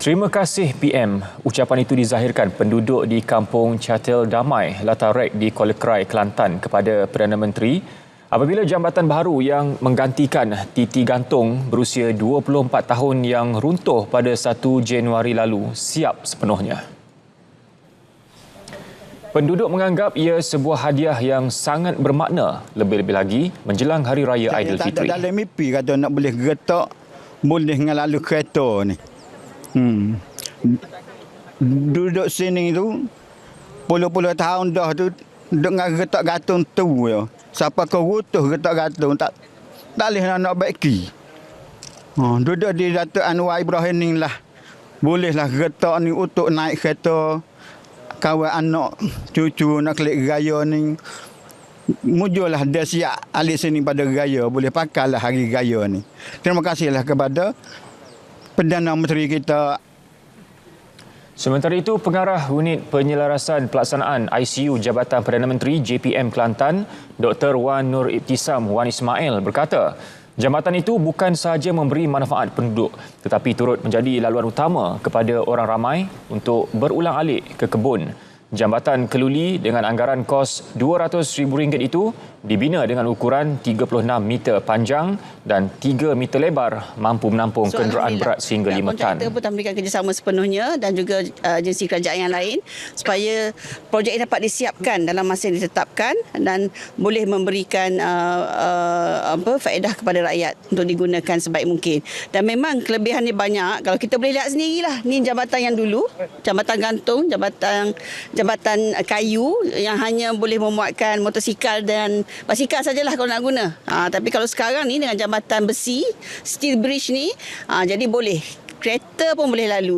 Terima kasih PM. Ucapan itu dizahirkan penduduk di kampung Chatel Damai, Latarek di Kuala Krai, Kelantan kepada Perdana Menteri apabila jambatan baru yang menggantikan titi gantung berusia 24 tahun yang runtuh pada 1 Januari lalu siap sepenuhnya. Penduduk menganggap ia sebuah hadiah yang sangat bermakna, lebih-lebih lagi menjelang Hari Raya Aidilfitri. Tak ada dalam mimpi kata nak boleh getak, boleh ngelalu kereta ni. Duduk sini tu puluh-puluh tahun dah tu duduk dengan getak gantung tu ya. Siapa kau rutuh getak gantung tak boleh nak baiki. Duduk di Datuk Anwar Ibrahim ni lah. Bolehlah getak ni untuk naik kereta kawan anak cucu nak kelik raya ni. Mujurlah dia siap ahli sini pada raya, boleh pakailah hari raya ni. Terima kasihlah kepada Perdana Menteri kita. Sementara itu, Pengarah Unit Penyelarasan Pelaksanaan ICU Jabatan Perdana Menteri JPM Kelantan, Dr. Wan Nur Ibtisam Wan Ismail berkata, jambatan itu bukan sahaja memberi manfaat penduduk tetapi turut menjadi laluan utama kepada orang ramai untuk berulang-alik ke kebun. Jambatan Keluli dengan anggaran kos RM200,000 itu dibina dengan ukuran 36 meter panjang dan 3 meter lebar, mampu menampung kenderaan berat sehingga 5 tan. Kontraktor pun telah memberikan kerjasama sepenuhnya dan juga agensi kerajaan yang lain supaya projek ini dapat disiapkan dalam masa yang ditetapkan dan boleh memberikan faedah kepada rakyat untuk digunakan sebaik mungkin. Dan memang kelebihannya banyak. Kalau kita boleh lihat sendirilah, ni jambatan yang dulu, jambatan gantung, jambatan kayu yang hanya boleh memuatkan motosikal dan basikal sajalah kalau nak guna. Tapi kalau sekarang ni dengan jambatan besi, steel bridge ni, jadi boleh. Kereta pun boleh lalu.